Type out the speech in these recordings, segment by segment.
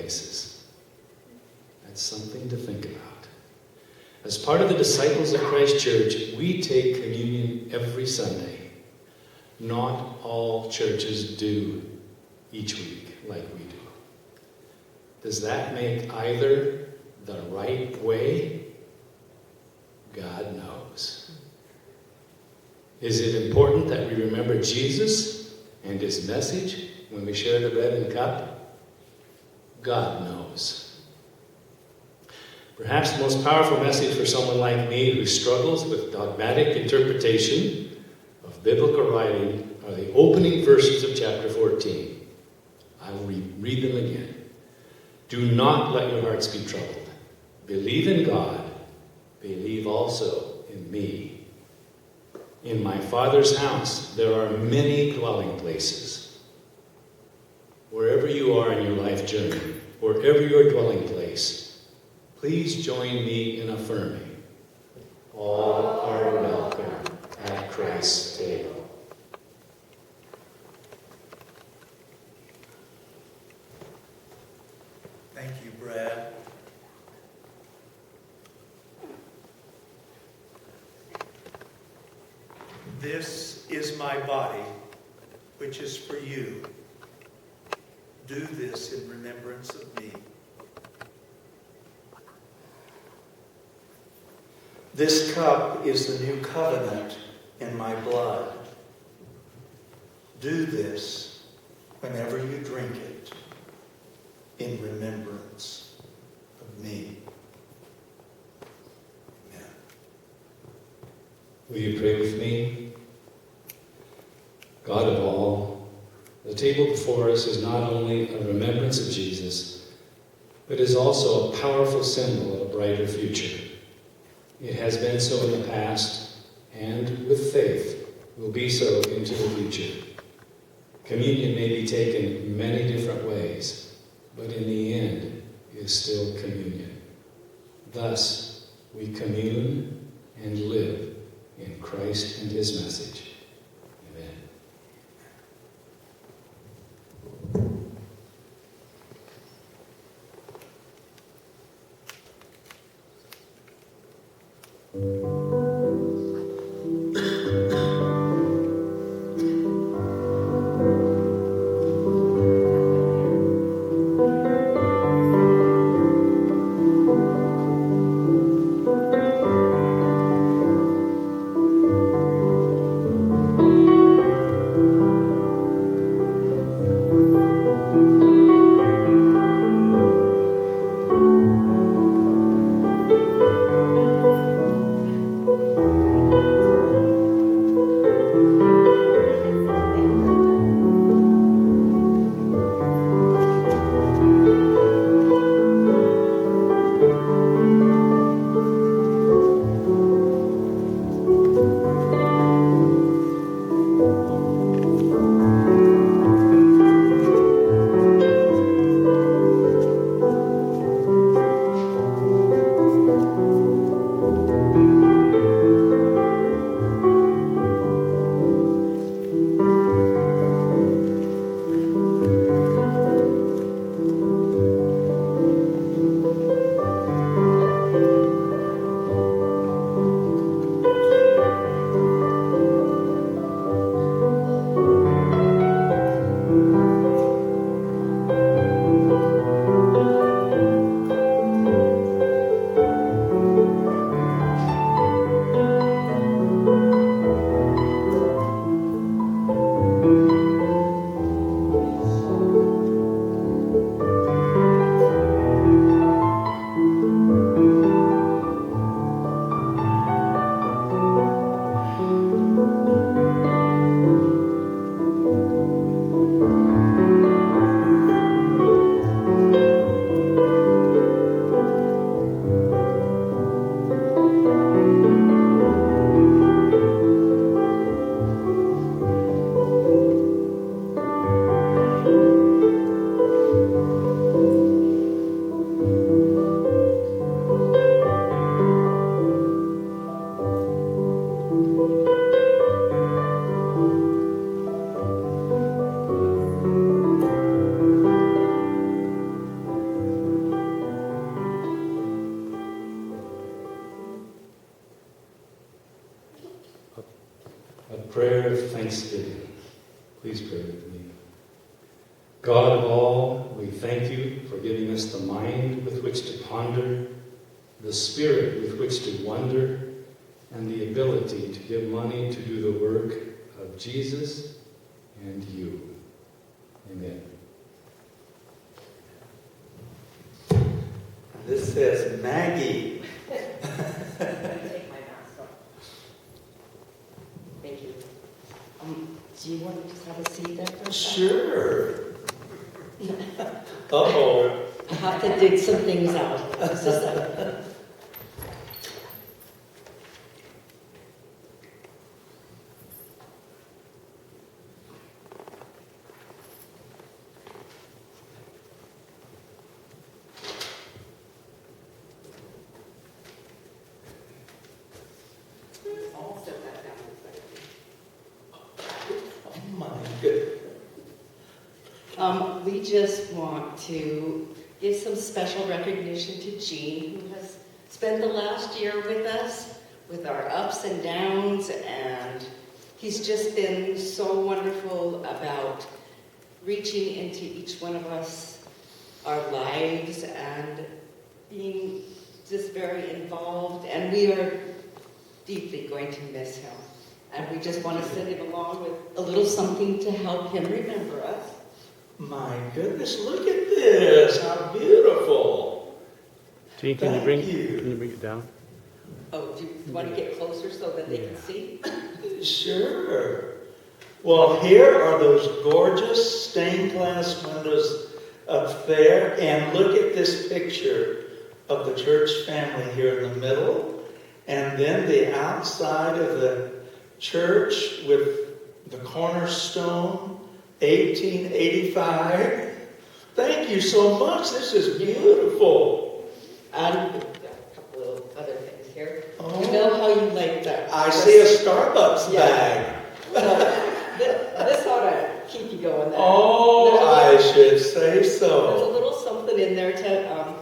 places. That's something to think about. As part of the Disciples of Christ Church, we take communion every Sunday. Not all churches do each week like we do. Does that make either the right way? God knows. Is it important that we remember Jesus and his message when we share the bread and cup? God knows. Perhaps the most powerful message for someone like me who struggles with dogmatic interpretation of biblical writing are the opening verses of chapter 14. I will read them again. Do not let your hearts be troubled. Believe in God. Believe also in me. In my Father's house there are many dwelling places. Wherever you are in your life journey, wherever your dwelling place, please join me in affirming, all are welcome at Christ's table. Thank you, Brad. This is my body, which is for you. Do this in remembrance of me. This cup is the new covenant in my blood. Do this whenever you drink it in remembrance of me. Amen. Will you pray with me? God of all, the table before us is not only a remembrance of Jesus, but is also a powerful symbol of a brighter future. It has been so in the past, and with faith will be so into the future. Communion may be taken many different ways, but in the end is still communion. Thus, we commune and live in Christ and his message. Amen. prayer of thanksgiving. Please pray with me. God of all, we thank you for giving us the mind with which to ponder, the spirit with which to wonder, and the ability to give money to do the work of Jesus and you. Amen. This says Maggie. Take my mask off. Thank you. Do you want to just have a seat there for a second? Sure. Uh-oh. I have to dig some things out. Just a second. I'll set that down in a second. Oh my goodness. We just want to give some special recognition to Gene, who has spent the last year with us, with our ups and downs, and he's just been so wonderful about reaching into each one of us, our lives, and being just very involved, and we are deeply going to miss him. And we just want to send him along with a little something to help him remember us. My goodness, look at this. How beautiful. Gene, Thank can you. you bring it down? Oh, do you want to get closer so that they can see? Sure. Well, here are those gorgeous stained glass windows up there. And look at this picture of the church family here in the middle. And then the outside of the church with the cornerstone, 1885. Thank you so much. This is beautiful. And we've got a couple of other things here. Oh. You know how you like that. I see a Starbucks Yeah. bag. So this ought to keep you going there. Oh, I should say There's a so. little something in there to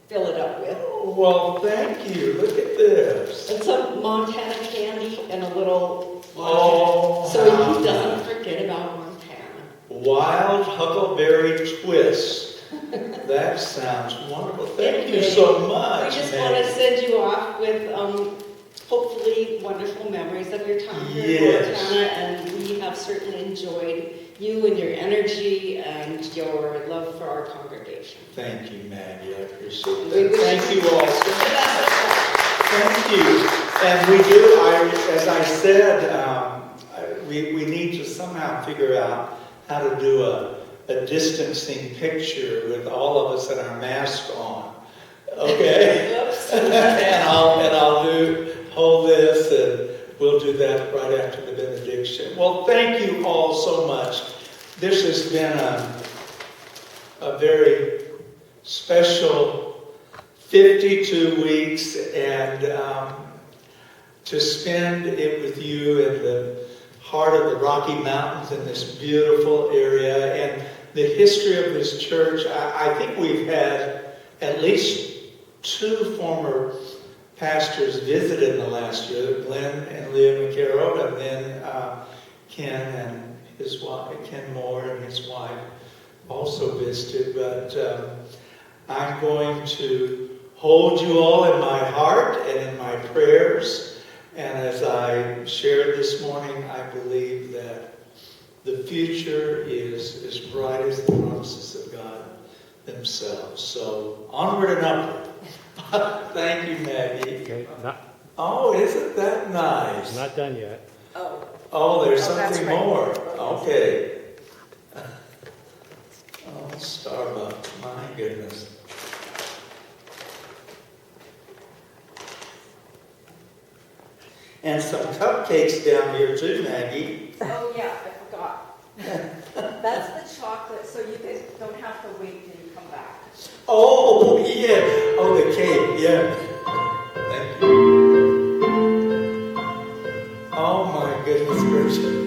fill it up with. Well, thank you. Look at this. And some Montana candy and a little Oh, so how he doesn't nice. forget about Montana. Wild Huckleberry Twist. That sounds wonderful. Thank you so much. We just Maggie. want to send you off with hopefully wonderful memories of your time here in Yes. Montana, and we have certainly enjoyed you and your energy and your love for our congregation. Thank you, Maggie. I appreciate We that. wish Thank you- you all so much. Thank you. And we do, as I said, we need to somehow figure out how to do a distancing picture with all of us and our masks on. Okay? Oops. and I'll hold this, and we'll do that right after the benediction. Well, thank you all so much. This has been a very special 52 weeks, and to spend it with you in the heart of the Rocky Mountains in this beautiful area, and the history of this church. I think we've had at least 2 former pastors visit in the last year, Glenn and Leah McCarroll, and then Ken and his wife, Ken Moore and his wife also visited. But I'm going to hold you all in my heart and in my prayers. And as I shared this morning, I believe that the future is as bright as the promises of God themselves. So onward and upward. Thank you, Maggie. Okay, Oh, isn't that nice? not done yet. Oh, Oh, there's Oh, that's something right. more. Okay. Oh, Starbucks, my goodness. And some cupcakes down here too, Maggie. Oh, yeah, I forgot. That's the chocolate, so you guys don't have to wait till you come back. Oh, yeah. Oh, the cake, yeah. Thank you. Oh, my goodness gracious.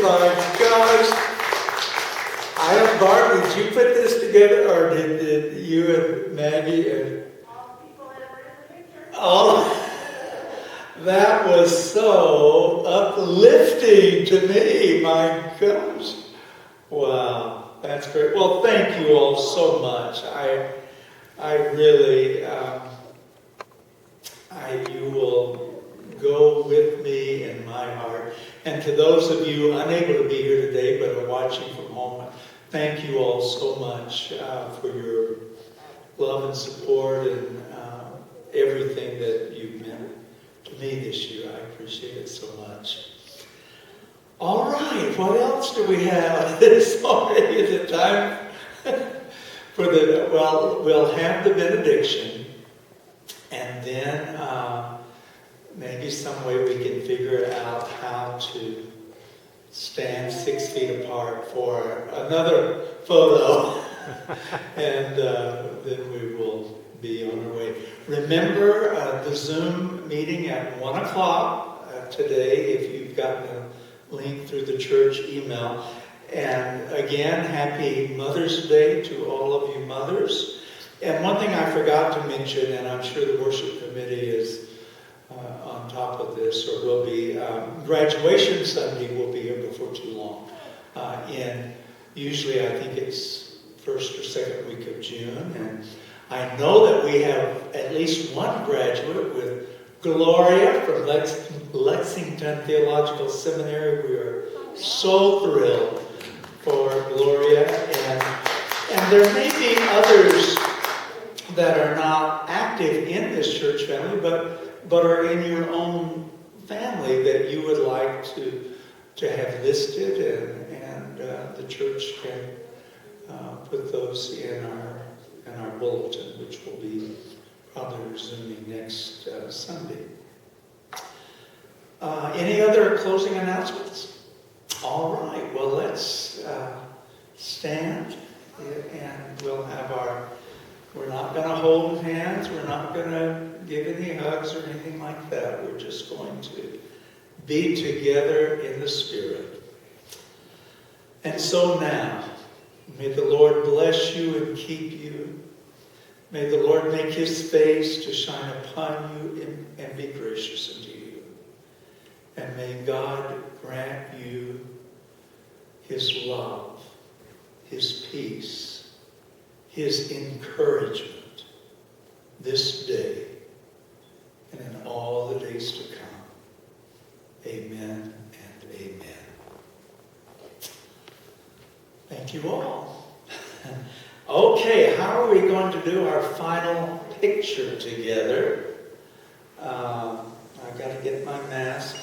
my gosh. Barb, did you put this together, or did you and Maggie and All the people that were in the picture. oh, that was so uplifting to me. My gosh. Wow, that's great. Well, thank you all so much. I really, you will go with me in my heart. And to those of you unable to be here today but are watching from home, thank you all so much for your love and support and everything that you've meant to me this year. I appreciate it so much. All right, what else do we have this morning? Is it time for we'll have the benediction, and then maybe some way we can figure out how to stand 6 feet apart for another photo, and then we will be on our way. Remember the Zoom meeting at 1 o'clock today, if you've gotten a link through the church email. And again, happy Mother's Day to all of you mothers. And one thing I forgot to mention, and I'm sure the worship committee is on top of this, or will be, graduation Sunday will be here before too long. Usually I think it's first or second week of June. And I know that we have at least one graduate with Gloria from Lexington Theological Seminary. We are so thrilled for Gloria. And there may be others that are not active in this church family, but are in your own family that you would like to have listed, and the church can put those in our bulletin, which will be probably resuming next Sunday. Any other closing announcements? All right, well, let's stand, and we'll have we're not going to hold hands, we're not going to give any hugs or anything like that. We're just going to be together in the Spirit. And so now, may the Lord bless you and keep you. May the Lord make his face to shine upon you and be gracious unto you. And may God grant you his love, his peace, his encouragement this day and in all the days to come. Amen and amen. Thank you all. Okay, how are we going to do our final picture together? I've got to get my mask.